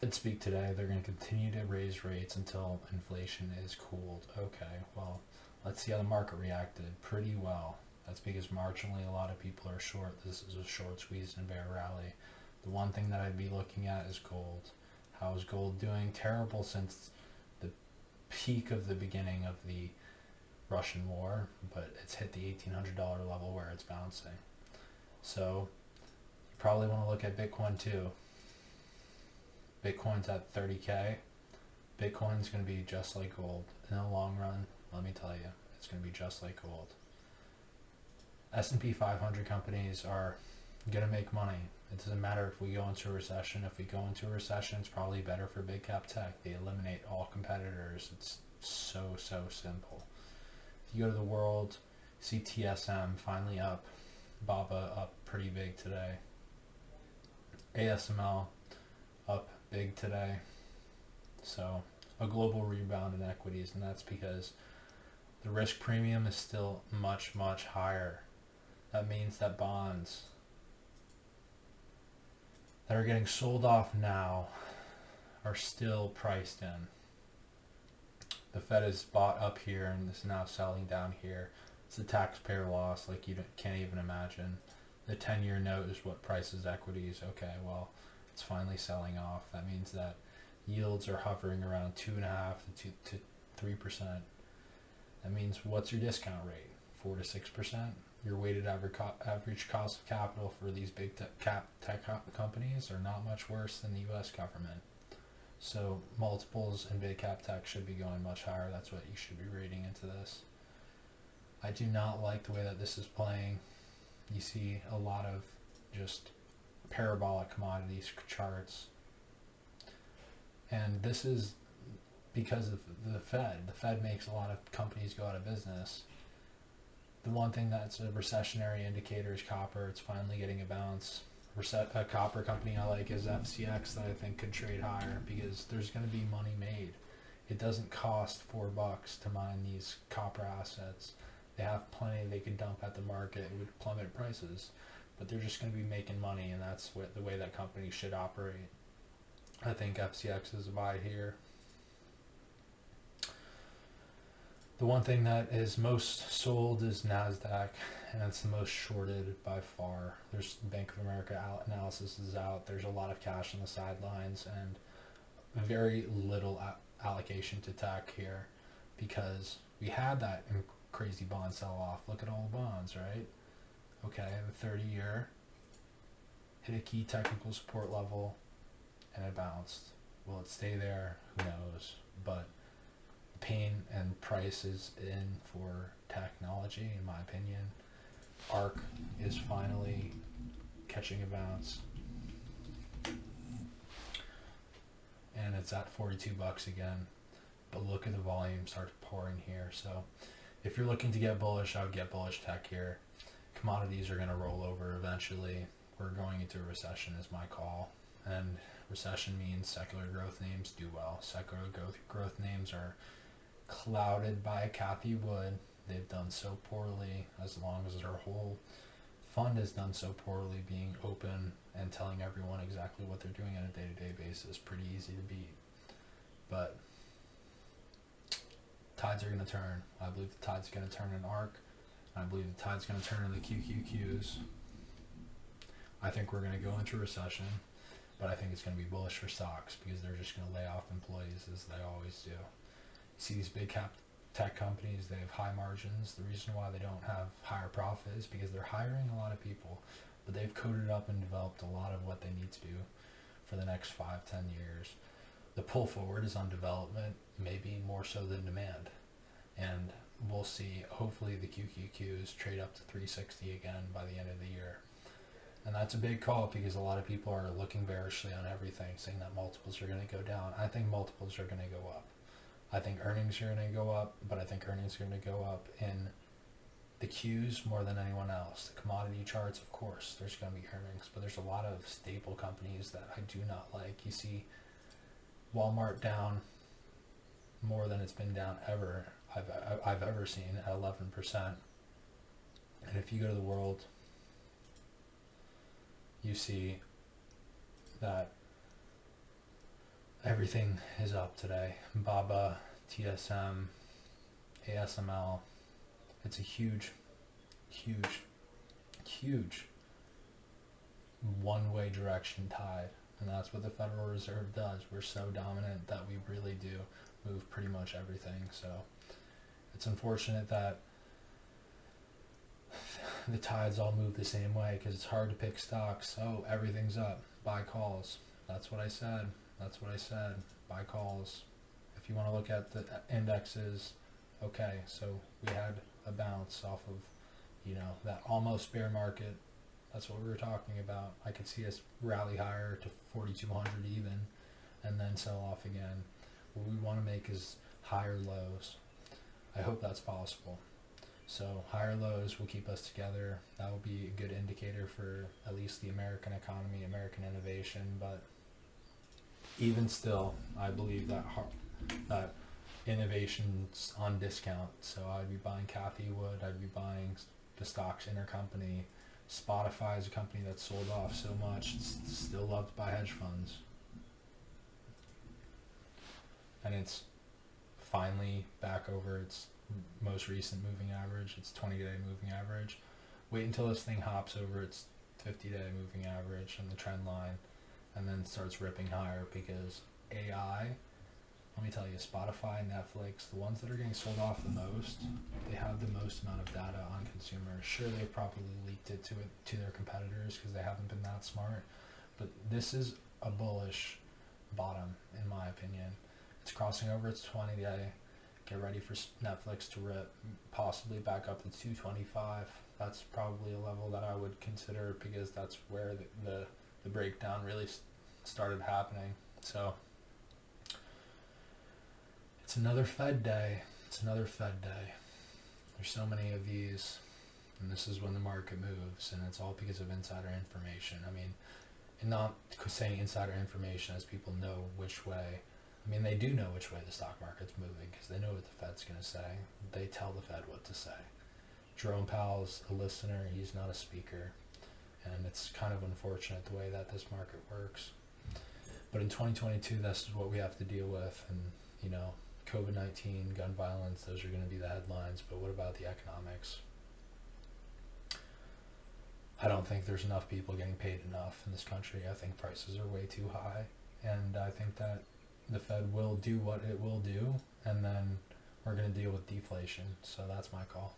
Fed speak today, they're going to continue to raise rates until inflation is cooled. Okay, well, let's see how the market reacted. Pretty well. That's because marginally a lot of people are short. This is a short squeeze and bear rally. The one thing that I'd be looking at is gold. How is gold doing? Terrible since the peak of the beginning of the Russian war, but it's hit the $1,800 level where it's bouncing. So you probably want to look at Bitcoin too. Bitcoin's at 30K. Bitcoin's going to be just like gold in the long run. Let me tell you, it's going to be just like gold. S&P 500 companies are going to make money. It doesn't matter if we go into a recession. If we go into a recession, it's probably better for big cap tech. They eliminate all competitors. It's so simple. If you go to the world, see TSM finally up. BABA up pretty big today. ASML up big today. So a global rebound in equities, and that's because the risk premium is still much higher. That means that bonds that are getting sold off now are still priced in. The Fed is bought up here and is now selling down here. It's a taxpayer loss like you can't even imagine. The 10-year note is what prices equities. Okay, well, it's finally selling off. That means that yields are hovering around 2.5 to 3%. That means what's your discount rate? 4 to 6%. Your weighted average cost of capital for these big tech companies are not much worse than the U.S. government. So multiples in big cap tech should be going much higher. That's what you should be reading into this. I do not like the way that this is playing. You see a lot of just parabolic commodities charts. And this is because of the Fed. The Fed makes a lot of companies go out of business. The one thing that's a recessionary indicator is copper. It's finally getting a bounce. A copper company I like is FCX that I think could trade higher because there's going to be money made. It doesn't cost $4 to mine these copper assets. They have plenty they could dump at the market. It would plummet prices, but they're just going to be making money, and that's the way that companies should operate. I think FCX is a buy here. The one thing that is most sold is NASDAQ, and it's the most shorted by far. There's Bank of America analysis is out. There's a lot of cash on the sidelines and very little allocation to tech here because we had that crazy bond sell-off. Look at all the bonds, right? Okay, the 30-year hit a key technical support level and it bounced. Will it stay there? Who knows? But pain and price is in for technology, in my opinion. ARK is finally catching a bounce, and it's at $42 again. But look at the volume start pouring here. So if you're looking to get bullish, I would get bullish tech here. Commodities are going to roll over eventually. We're going into a recession is my call, and recession means secular growth names do well. Secular growth names are clouded by Kathy Wood. They've done so poorly, as long as their whole fund has done so poorly, being open and telling everyone exactly what they're doing on a day-to-day basis. Pretty easy to beat. But tides are going to turn. I believe the tide's going to turn in ARK. I believe the tide's going to turn in the QQQs. I think we're going to go into recession, but I think it's going to be bullish for stocks because they're just going to lay off employees as they always do. See these big cap tech companies, they have high margins. The reason why they don't have higher profit is because they're hiring a lot of people, but they've coded up and developed a lot of what they need to do for the next 5-10 years. The pull forward is on development, maybe more so than demand. And we'll see, hopefully the QQQs trade up to 360 again by the end of the year. And that's a big call because a lot of people are looking bearishly on everything, saying that multiples are going to go down. I think multiples are going to go up. I think earnings are going to go up, but I think earnings are going to go up in the Qs more than anyone else. The commodity charts, of course, there's going to be earnings, but there's a lot of staple companies that I do not like. You see Walmart down more than it's been down ever, I've ever seen, at 11%. And if you go to the world, you see that Everything is up today. BABA, TSM, ASML. It's a huge, huge, huge one-way direction tide. And that's what the Federal Reserve does. We're so dominant that we really do move pretty much everything. So it's unfortunate that the tides all move the same way because it's hard to pick stocks. Oh, everything's up. Buy calls. That's what I said. That's what I said. Buy calls. If you want to look at the indexes, okay, so we had a bounce off of, that almost bear market. That's what we were talking about. I could see us rally higher to 4,200 even, and then sell off again. What we want to make is higher lows. I hope that's possible. So higher lows will keep us together. That will be a good indicator for at least the American economy, American innovation. But even still, I believe that innovation's on discount. So I'd be buying Cathie Wood. I'd be buying the stocks intercompany. Spotify is a company that's sold off so much. It's still loved by hedge funds. And it's finally back over its most recent moving average, its 20-day moving average. Wait until this thing hops over its 50-day moving average and the trend line, and then starts ripping higher because AI, let me tell you, Spotify, Netflix, the ones that are getting sold off the most, they have the most amount of data on consumers. Sure, they probably leaked it to their competitors because they haven't been that smart, but this is a bullish bottom, in my opinion. It's crossing over its 20-day. Get ready for Netflix to rip, possibly back up to 225. That's probably a level that I would consider because that's where the breakdown really started happening. So it's another Fed day. It's another Fed day. There's so many of these, and this is when the market moves, and it's all because of insider information. I mean, and not saying insider information as people know which way. I mean, they do know which way the stock market's moving because they know what the Fed's going to say. They tell the Fed what to say. Jerome Powell's a listener. He's not a speaker. And it's kind of unfortunate the way that this market works. But in 2022, that's what we have to deal with. And, COVID-19, gun violence, those are going to be the headlines. But what about the economics? I don't think there's enough people getting paid enough in this country. I think prices are way too high. And I think that the Fed will do what it will do, and then we're going to deal with deflation. So that's my call.